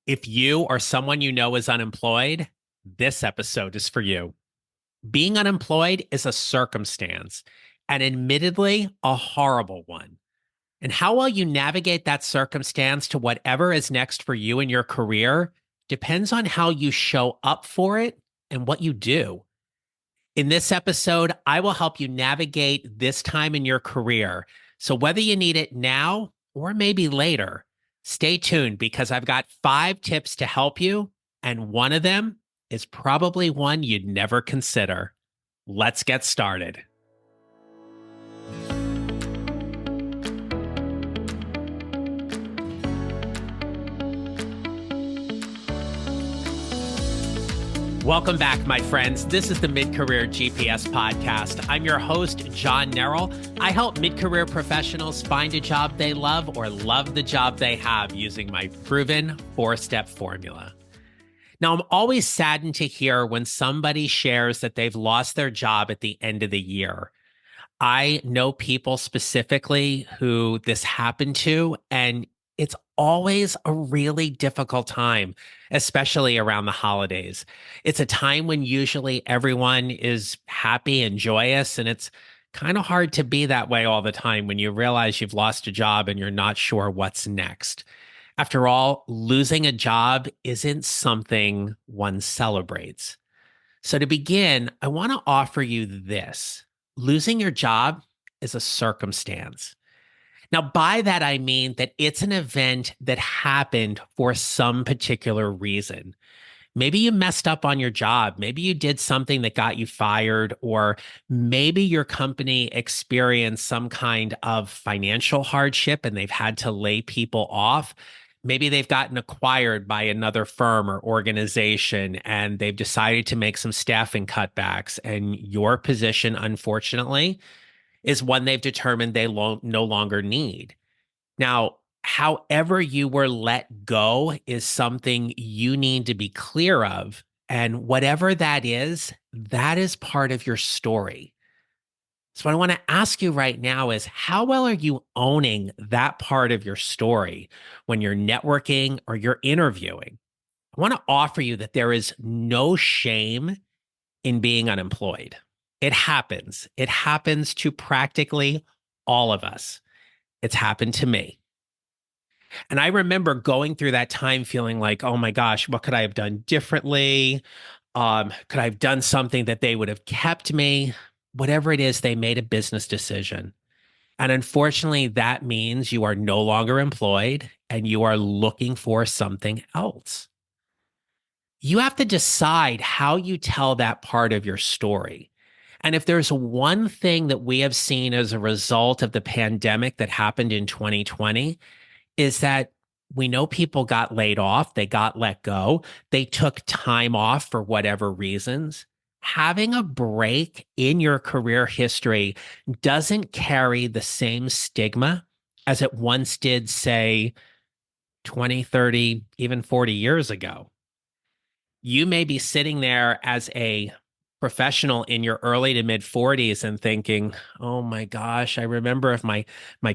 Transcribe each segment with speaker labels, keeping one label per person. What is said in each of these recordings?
Speaker 1: If you or someone you know is unemployed, this episode is for you. Being unemployed is a circumstance, and admittedly, a horrible one. And how well you navigate that circumstance to whatever is next for you in your career depends on how you show up for it and what you do. In this episode, I will help you navigate this time in your career. So, whether you need it now or maybe later, stay tuned because I've got 5 tips to help you. And one of them is probably one you'd never consider. Let's get started. Welcome back, my friends. This is the Mid-Career GPS podcast. I'm your host, John Nerrill. I help mid-career professionals find a job they love or love the job they have using my proven 4-step formula. Now, I'm always saddened to hear when somebody shares that they've lost their job at the end of the year. I know people specifically who this happened to, and it's always a really difficult time, especially around the holidays. It's a time when usually everyone is happy and joyous, and it's kind of hard to be that way all the time when you realize you've lost a job and you're not sure what's next. After all, losing a job isn't something one celebrates. So, to begin, I want to offer you this: losing your job is a circumstance. Now, by that, I mean that it's an event that happened for some particular reason. Maybe you messed up on your job. Maybe you did something that got you fired, or maybe your company experienced some kind of financial hardship and they've had to lay people off. Maybe they've gotten acquired by another firm or organization and they've decided to make some staffing cutbacks. And your position, unfortunately, is one they've determined they no longer need. Now, however you were let go is something you need to be clear of. And whatever that is part of your story. So, what I want to ask you right now is, how well are you owning that part of your story when you're networking or you're interviewing? I want to offer you that there is no shame in being unemployed. It happens. It happens to practically all of us. It's happened to me. And I remember going through that time feeling like, oh my gosh, what could I have done differently? Could I have done something that they would have kept me? Whatever it is, they made a business decision. And unfortunately, that means you are no longer employed and you are looking for something else. You have to decide how you tell that part of your story. And if there's one thing that we have seen as a result of the pandemic that happened in 2020, is that we know people got laid off, they got let go, they took time off for whatever reasons. Having a break in your career history doesn't carry the same stigma as it once did, say, 20, 30, even 40 years ago. You may be sitting there as a professional in your early to mid 40s and thinking, "Oh my gosh, I remember if my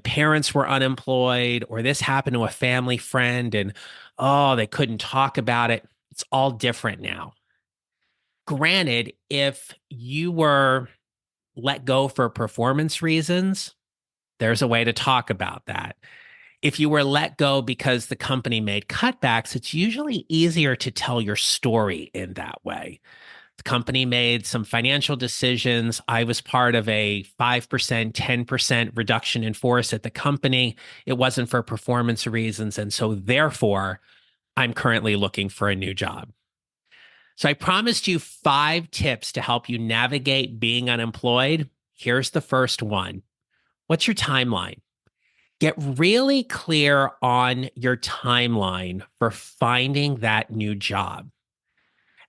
Speaker 1: parents were unemployed or this happened to a family friend and oh, they couldn't talk about it." It's all different now. Granted, if you were let go for performance reasons, there's a way to talk about that. If you were let go because the company made cutbacks, it's usually easier to tell your story in that way. The company made some financial decisions. I was part of a 5%, 10% reduction in force at the company. It wasn't for performance reasons. And so, therefore, I'm currently looking for a new job. So, I promised you 5 tips to help you navigate being unemployed. Here's the first one. What's your timeline? Get really clear on your timeline for finding that new job.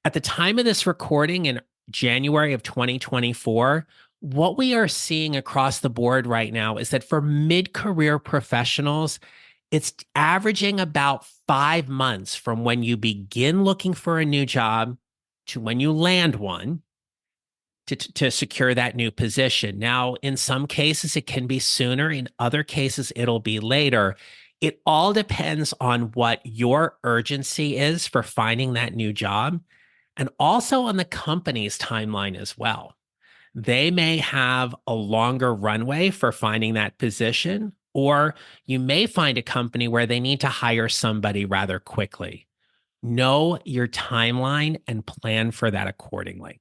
Speaker 1: At the time of this recording in January of 2024, what we are seeing across the board right now is that for mid-career professionals, it's averaging about 5 months from when you begin looking for a new job to when you land one to secure that new position. Now, in some cases, it can be sooner. In other cases, it'll be later. It all depends on what your urgency is for finding that new job and also on the company's timeline as well. They may have a longer runway for finding that position, or you may find a company where they need to hire somebody rather quickly. Know your timeline and plan for that accordingly.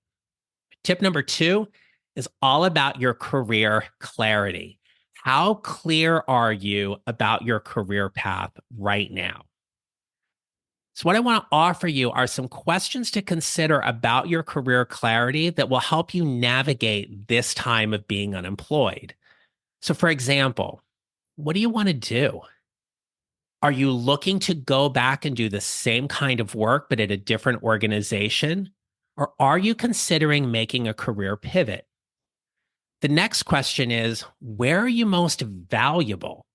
Speaker 1: Tip number two is all about your career clarity. How clear are you about your career path right now? So, what I want to offer you are some questions to consider about your career clarity that will help you navigate this time of being unemployed. So, for example, what do you want to do? Are you looking to go back and do the same kind of work, but at a different organization? Or are you considering making a career pivot? The next question is, where are you most valuable?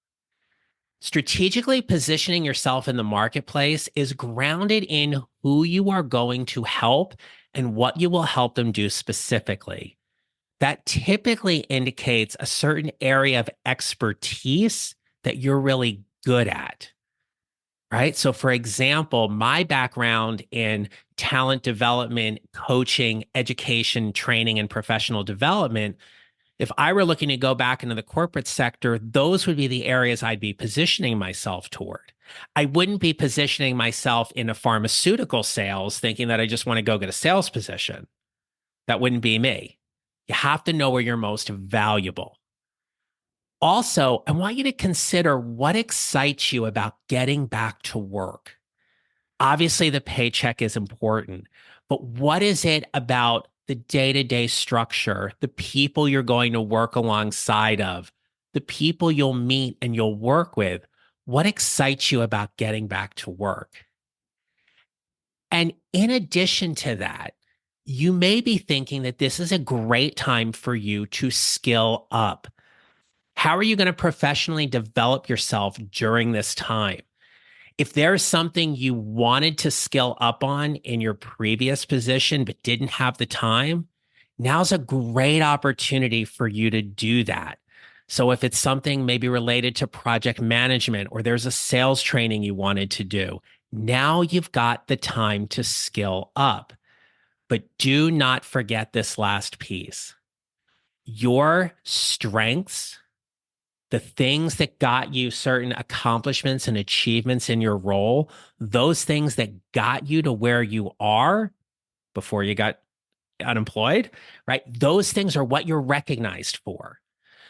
Speaker 1: Strategically positioning yourself in the marketplace is grounded in who you are going to help and what you will help them do specifically. That typically indicates a certain area of expertise that you're really good at, right? So, for example, my background in talent development, coaching, education, training, and professional development, if I were looking to go back into the corporate sector, those would be the areas I'd be positioning myself toward. I wouldn't be positioning myself in a pharmaceutical sales thinking that I just want to go get a sales position. That wouldn't be me. You have to know where you're most valuable. Also, I want you to consider what excites you about getting back to work. Obviously, the paycheck is important, but what is it about the day-to-day structure, the people you're going to work alongside of, the people you'll meet and you'll work with? What excites you about getting back to work? And in addition to that, you may be thinking that this is a great time for you to skill up. How are you going to professionally develop yourself during this time? If there's something you wanted to skill up on in your previous position but didn't have the time, now's a great opportunity for you to do that. So if it's something maybe related to project management or there's a sales training you wanted to do, now you've got the time to skill up. But do not forget this last piece. Your strengths, the things that got you certain accomplishments and achievements in your role, those things that got you to where you are before you got unemployed, right? Those things are what you're recognized for.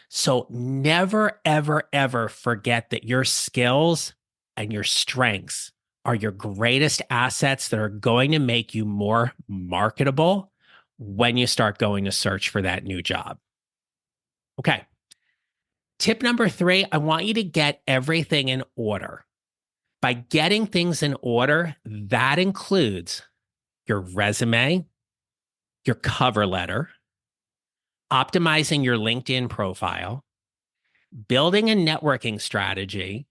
Speaker 1: So never, ever, ever forget that your skills and your strengths are your greatest assets that are going to make you more marketable when you start going to search for that new job. Okay. Tip number three, I want you to get everything in order. By getting things in order, that includes your resume, your cover letter, optimizing your LinkedIn profile, building a networking strategy,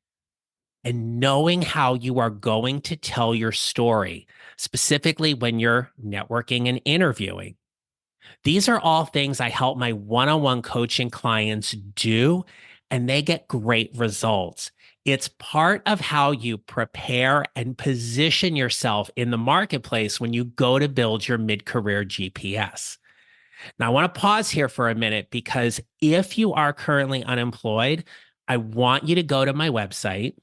Speaker 1: and knowing how you are going to tell your story, specifically when you're networking and interviewing. These are all things I help my one-on-one coaching clients do, and they get great results. It's part of how you prepare and position yourself in the marketplace when you go to build your mid-career GPS. Now, I want to pause here for a minute because if you are currently unemployed, I want you to go to my website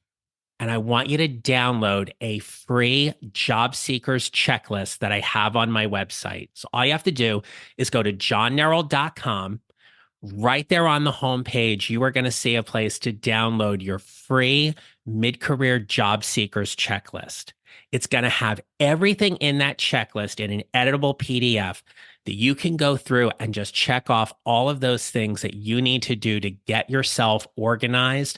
Speaker 1: and I want you to download a free job seekers checklist that I have on my website. So all you have to do is go to johnnerrell.com. Right there on the homepage, you are going to see a place to download your free mid-career job seekers checklist. It's going to have everything in that checklist in an editable PDF that you can go through and just check off all of those things that you need to do to get yourself organized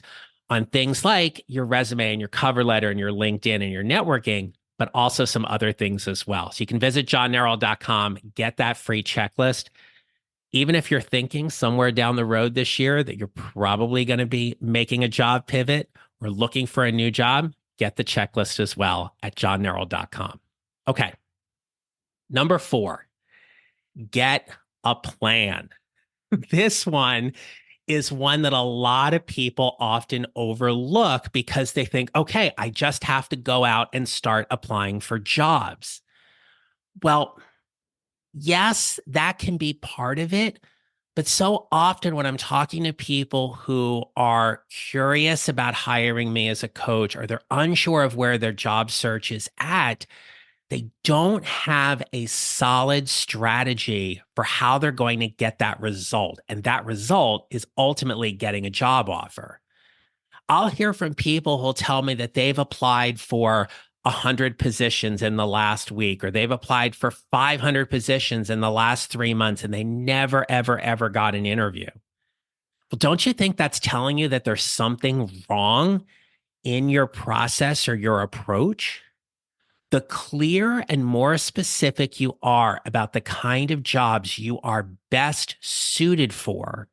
Speaker 1: on things like your resume and your cover letter and your LinkedIn and your networking, but also some other things as well. So you can visit johnnerrell.com, get that free checklist. Even if you're thinking somewhere down the road this year that you're probably going to be making a job pivot or looking for a new job, get the checklist as well at johnnerrell.com. Okay. Number 4, get a plan. This one is one that a lot of people often overlook because they think, okay, I just have to go out and start applying for jobs. Well, yes, that can be part of it. But so often when I'm talking to people who are curious about hiring me as a coach or they're unsure of where their job search is at, they don't have a solid strategy for how they're going to get that result. And that result is ultimately getting a job offer. I'll hear from people who'll tell me that they've applied for 100 positions in the last week, or they've applied for 500 positions in the last 3 months, and they never, ever, ever got an interview. Well, don't you think that's telling you that there's something wrong in your process or your approach? The clearer and more specific you are about the kind of jobs you are best suited for,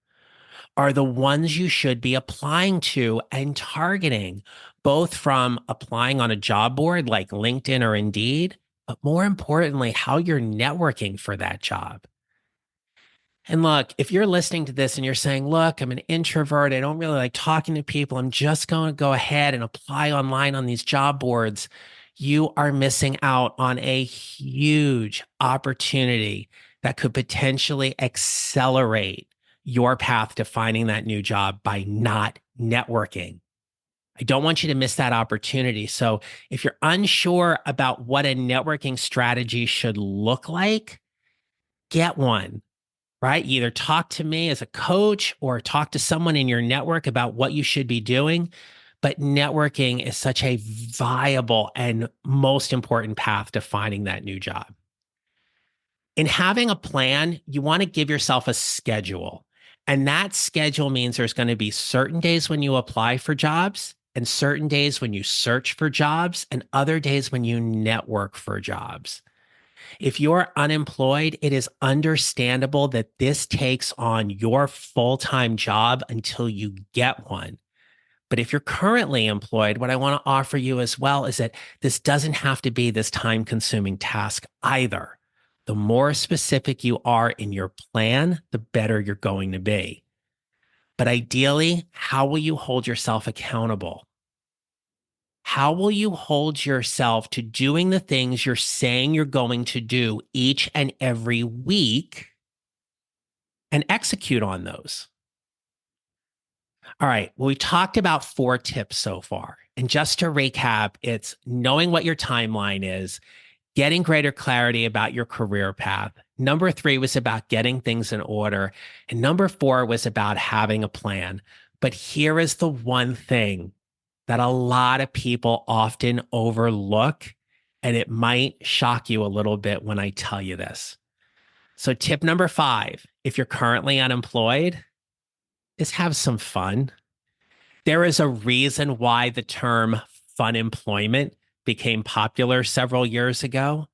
Speaker 1: are the ones you should be applying to and targeting, both from applying on a job board like LinkedIn or Indeed, but more importantly, how you're networking for that job. And look, if you're listening to this and you're saying, look, I'm an introvert, I don't really like talking to people, I'm just going to go ahead and apply online on these job boards, you are missing out on a huge opportunity that could potentially accelerate your path to finding that new job by not networking. I don't want you to miss that opportunity. So if you're unsure about what a networking strategy should look like, get one, right? Either talk to me as a coach or talk to someone in your network about what you should be doing. But networking is such a viable and most important path to finding that new job. In having a plan, you want to give yourself a schedule. And that schedule means there's going to be certain days when you apply for jobs and certain days when you search for jobs and other days when you network for jobs. If you're unemployed, it is understandable that this takes on your full-time job until you get one. But if you're currently employed, what I want to offer you as well is that this doesn't have to be this time-consuming task either. The more specific you are in your plan, the better you're going to be. But ideally, how will you hold yourself accountable? How will you hold yourself to doing the things you're saying you're going to do each and every week and execute on those? All right. Well, we talked about 4 tips so far. And just to recap, it's knowing what your timeline is, getting greater clarity about your career path. Number 3 was about getting things in order. And number 4 was about having a plan. But here is the one thing that a lot of people often overlook, and it might shock you a little bit when I tell you this. So, tip number 5, if you're currently unemployed, is have some fun. There is a reason why the term fun employment became popular several years ago.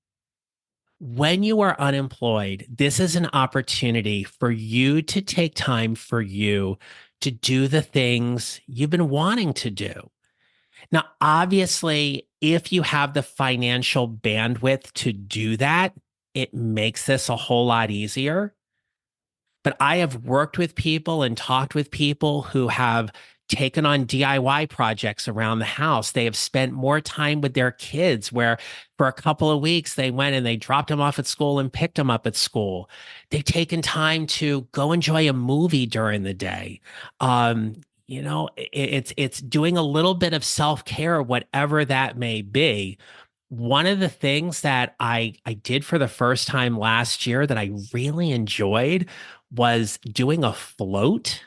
Speaker 1: When you are unemployed, this is an opportunity for you to take time for you to do the things you've been wanting to do. Now, obviously, if you have the financial bandwidth to do that, it makes this a whole lot easier. But I have worked with people and talked with people who have taken on DIY projects around the house. They have spent more time with their kids, where for a couple of weeks they went and they dropped them off at school and picked them up at school. They've taken time to go enjoy a movie during the day. It's doing a little bit of self-care, whatever that may be. One of the things that I did for the first time last year that I really enjoyed was doing a float.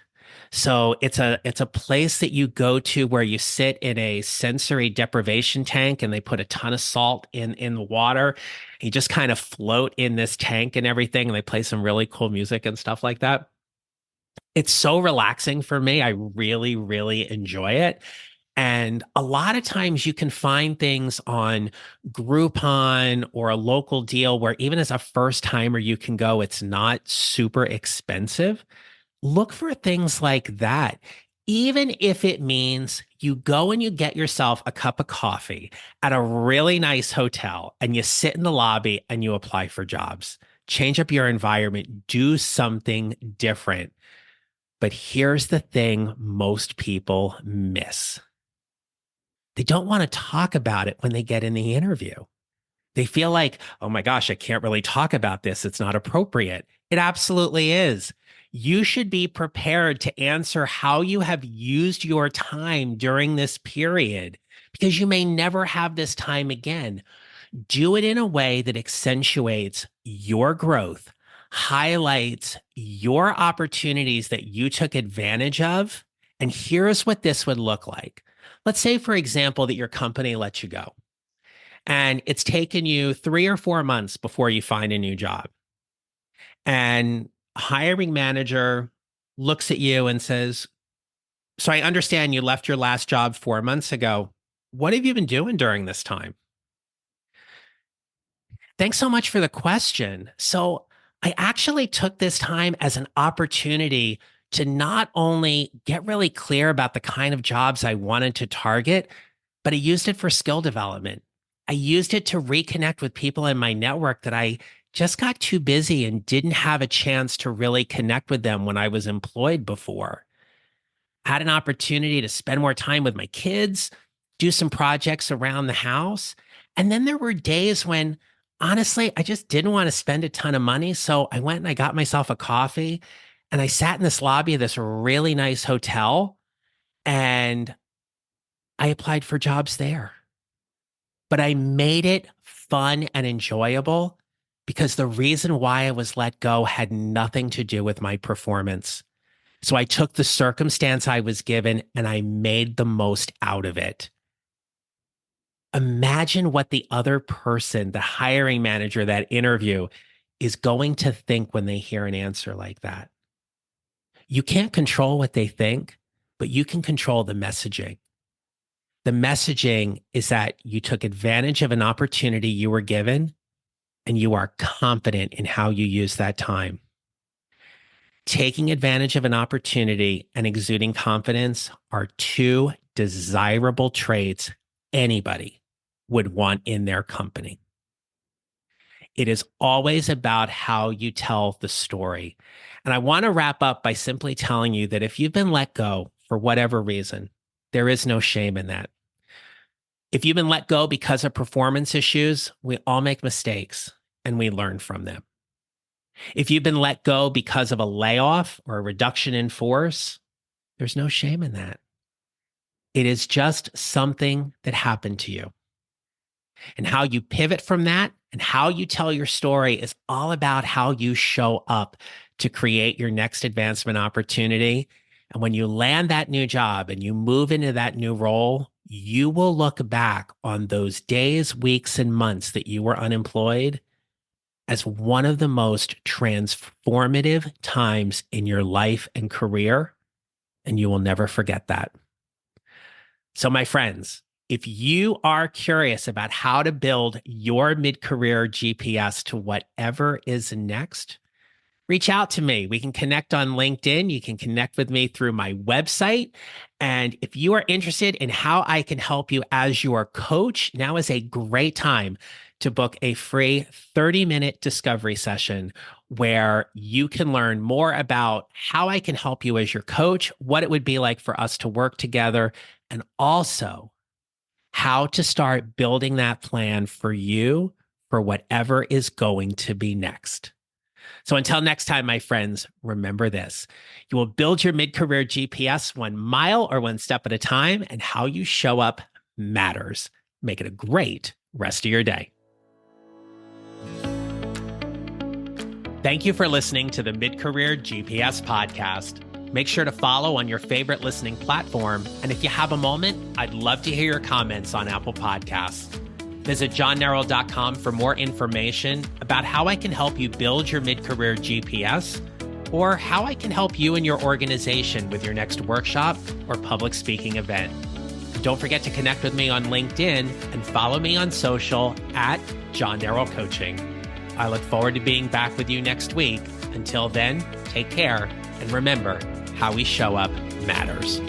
Speaker 1: So it's a place that you go to where you sit in a sensory deprivation tank and they put a ton of salt in the water. You just kind of float in this tank and everything, and they play some really cool music and stuff like that. It's so relaxing for me. I really, really enjoy it. And a lot of times you can find things on Groupon or a local deal where even as a first timer, you can go, it's not super expensive. Look for things like that. Even if it means you go and you get yourself a cup of coffee at a really nice hotel and you sit in the lobby and you apply for jobs. Change up your environment, do something different. But here's the thing most people miss. They don't want to talk about it when they get in the interview. They feel like, oh my gosh, I can't really talk about this. It's not appropriate. It absolutely is. You should be prepared to answer how you have used your time during this period because you may never have this time again. Do it in a way that accentuates your growth, highlights your opportunities that you took advantage of. And here's what this would look like. Let's say, for example, that your company lets you go and it's taken you 3 or 4 months before you find a new job. And a hiring manager looks at you and says, so I understand you left your last job 4 months ago. What have you been doing during this time? Thanks so much for the question. So I actually took this time as an opportunity to not only get really clear about the kind of jobs I wanted to target, but I used it for skill development. I used it to reconnect with people in my network that I just got too busy and didn't have a chance to really connect with them when I was employed before. Had an opportunity to spend more time with my kids, do some projects around the house. And then there were days when, honestly, I just didn't want to spend a ton of money. So I went and I got myself a coffee and I sat in this lobby of this really nice hotel and I applied for jobs there. But I made it fun and enjoyable because the reason why I was let go had nothing to do with my performance. So I took the circumstance I was given and I made the most out of it. Imagine what the other person, the hiring manager, that interview is going to think when they hear an answer like that. You can't control what they think, but you can control the messaging. The messaging is that you took advantage of an opportunity you were given and you are confident in how you use that time. Taking advantage of an opportunity and exuding confidence are two desirable traits anybody would want in their company. It is always about how you tell the story. And I want to wrap up by simply telling you that if you've been let go for whatever reason, there is no shame in that. If you've been let go because of performance issues, we all make mistakes and we learn from them. If you've been let go because of a layoff or a reduction in force, there's no shame in that. It is just something that happened to you. And how you pivot from that and how you tell your story is all about how you show up to create your next advancement opportunity. And when you land that new job and you move into that new role, you will look back on those days, weeks, and months that you were unemployed as one of the most transformative times in your life and career, and you will never forget that. So, my friends, if you are curious about how to build your mid-career GPS to whatever is next, reach out to me. We can connect on LinkedIn. You can connect with me through my website. And if you are interested in how I can help you as your coach, now is a great time to book a free 30-minute discovery session where you can learn more about how I can help you as your coach, what it would be like for us to work together, and also how to start building that plan for you for whatever is going to be next. So until next time, my friends, remember this. You will build your mid-career GPS 1 mile or 1 step at a time, and how you show up matters. Make it a great rest of your day. Thank you for listening to the Mid-Career GPS podcast. Make sure to follow on your favorite listening platform. And if you have a moment, I'd love to hear your comments on Apple Podcasts. Visit johnnerrell.com for more information about how I can help you build your mid-career GPS or how I can help you and your organization with your next workshop or public speaking event. Don't forget to connect with me on LinkedIn and follow me on social at John Nerrell Coaching. I look forward to being back with you next week. Until then, take care and remember, how we show up matters.